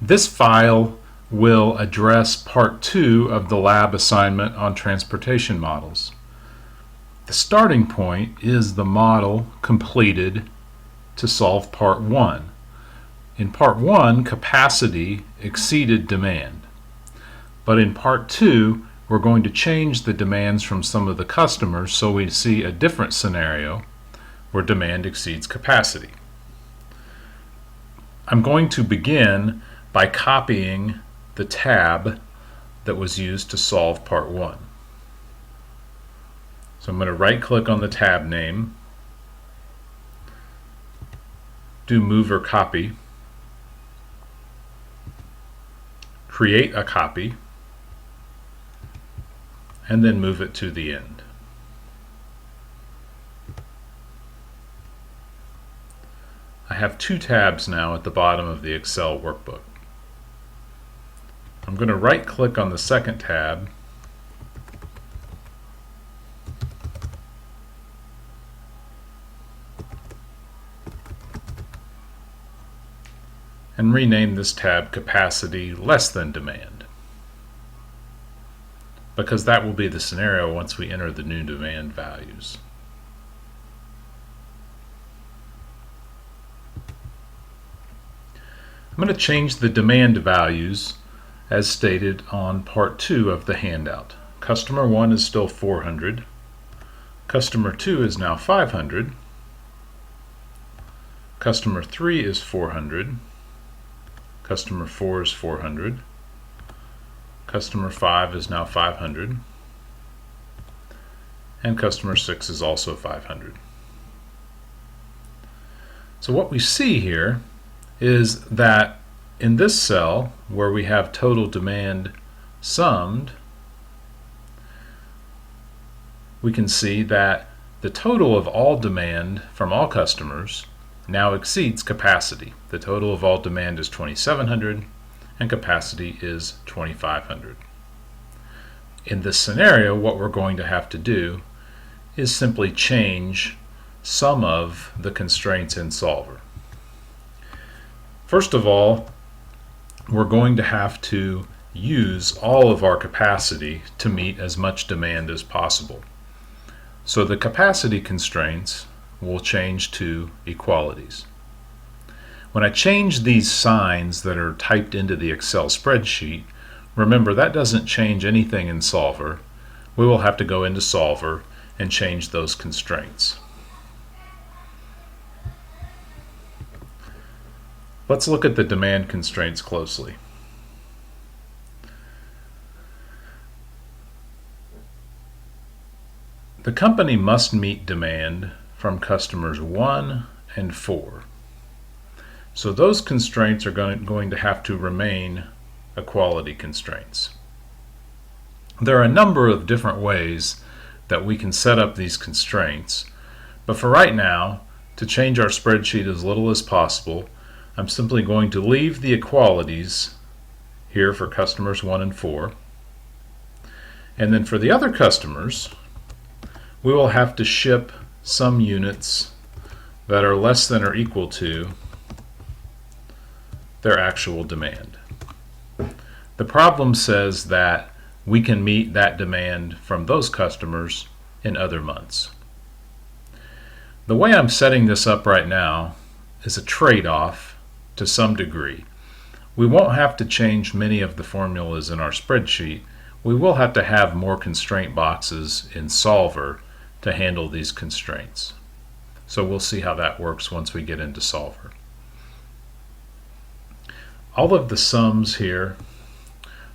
This file will address part 2 of the lab assignment on transportation models. The starting point is the model completed to solve part 1. In part 1, capacity exceeded demand. But in part 2, we're going to change the demands from some of the customers so we see a different scenario where demand exceeds capacity. I'm going to begin by copying the tab that was used to solve part 1. So I'm going to right click on the tab name, do move or copy, create a copy, and then move it to the end. I have 2 tabs now at the bottom of the Excel workbook. I'm going to right click on the second tab and rename this tab Capacity Less Than Demand, because that will be the scenario once we enter the new demand values. I'm going to change the demand values as stated on part 2 of the handout. Customer 1 is still 400. Customer 2 is now 500. Customer 3 is 400. Customer 4 is 400. Customer 5 is now 500. And customer 6 is also 500. So what we see here is that in this cell where we have total demand summed, we can see that the total of all demand from all customers now exceeds capacity. The total of all demand is 2,700 and capacity is 2,500. In this scenario, what we're going to have to do is simply change some of the constraints in Solver. First of all, we're going to have to use all of our capacity to meet as much demand as possible. So the capacity constraints will change to equalities. When I change these signs that are typed into the Excel spreadsheet, remember that doesn't change anything in Solver. We will have to go into Solver and change those constraints. Let's look at the demand constraints closely. The company must meet demand from customers 1 and 4. So those constraints are going to have to remain equality constraints. There are a number of different ways that we can set up these constraints, but for right now, to change our spreadsheet as little as possible, I'm simply going to leave the equalities here for customers 1 and 4. And then for the other customers, we will have to ship some units that are less than or equal to their actual demand. The problem says that we can meet that demand from those customers in other months. The way I'm setting this up right now is a trade-off to some degree. We won't have to change many of the formulas in our spreadsheet. We will have to have more constraint boxes in Solver to handle these constraints. So we'll see how that works once we get into Solver. All of the sums here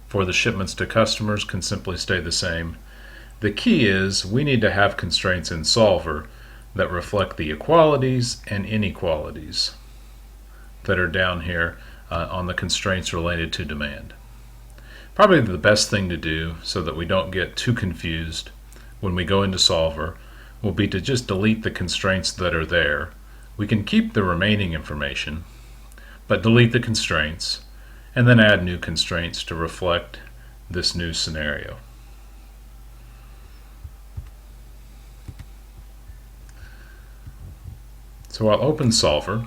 for the shipments to customers can simply stay the same. The key is we need to have constraints in Solver that reflect the equalities and inequalities that are down here on the constraints related to demand. Probably the best thing to do so that we don't get too confused when we go into Solver will be to just delete the constraints that are there. We can keep the remaining information, but delete the constraints and then add new constraints to reflect this new scenario. So I'll open Solver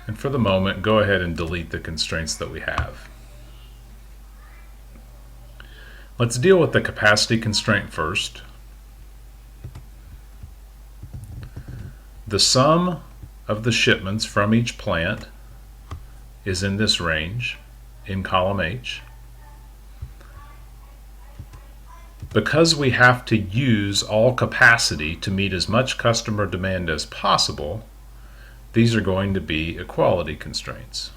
And for the moment, go ahead and delete the constraints that we have. Let's deal with the capacity constraint first. The sum of the shipments from each plant is in this range in column H. Because we have to use all capacity to meet as much customer demand as possible, these are going to be equality constraints.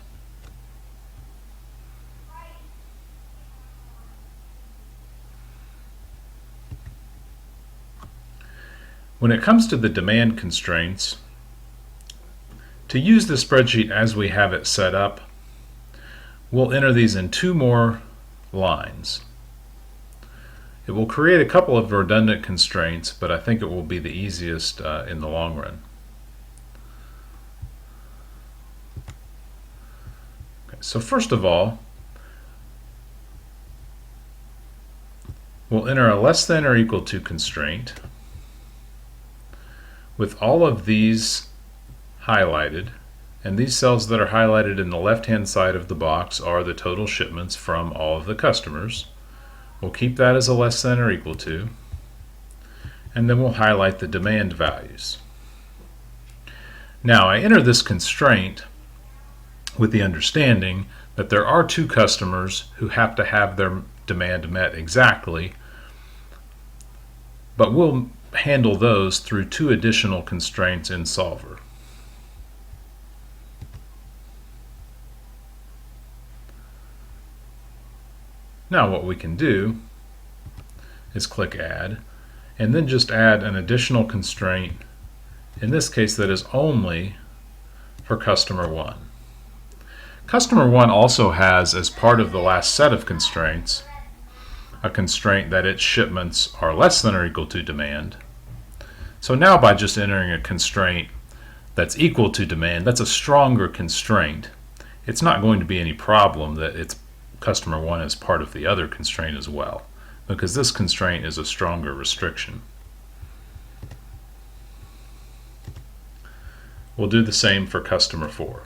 When it comes to the demand constraints, to use the spreadsheet as we have it set up, we'll enter these in two more lines. It will create a couple of redundant constraints, but I think it will be the easiest in the long run. Okay, so first of all, we'll enter a less than or equal to constraint with all of these highlighted, and these cells that are highlighted in the left-hand side of the box are the total shipments from all of the customers. We'll keep that as a less than or equal to, and then we'll highlight the demand values. Now I enter this constraint with the understanding that there are two customers who have to have their demand met exactly, but we'll handle those through two additional constraints in Solver. Now what we can do is click Add, and then just add an additional constraint, in this case that is only for customer 1. Customer 1 also has, as part of the last set of constraints, a constraint that its shipments are less than or equal to demand. So now by just entering a constraint that's equal to demand, that's a stronger constraint. It's not going to be any problem that it's customer 1 is part of the other constraint as well, because this constraint is a stronger restriction. We'll do the same for customer 4.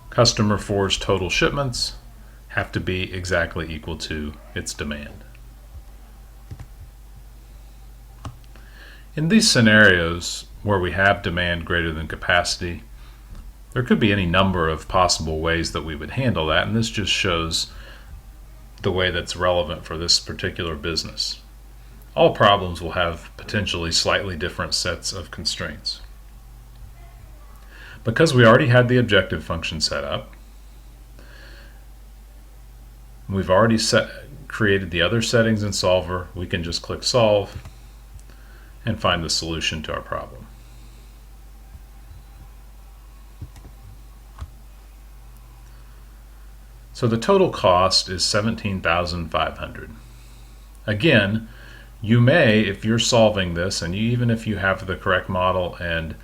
Customer 4's total shipments have to be exactly equal to its demand. In these scenarios where we have demand greater than capacity, there could be any number of possible ways that we would handle that, and this just shows the way that's relevant for this particular business. All problems will have potentially slightly different sets of constraints. Because we already had the objective function set up, we've already created the other settings in Solver, we can just click Solve and find the solution to our problem. So the total cost is $17,500. Again, you may, if you're solving this, and even if you have the correct model and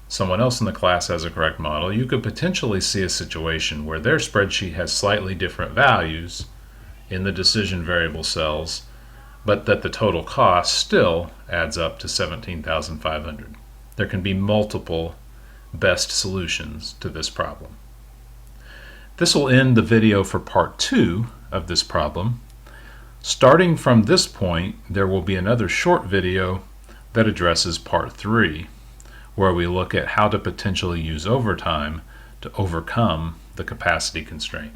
someone else in the class has a correct model, you could potentially see a situation where their spreadsheet has slightly different values in the decision variable cells, but that the total cost still adds up to $17,500. There can be multiple best solutions to this problem. This will end the video for part 2 of this problem. Starting from this point, there will be another short video that addresses part 3, where we look at how to potentially use overtime to overcome the capacity constraint.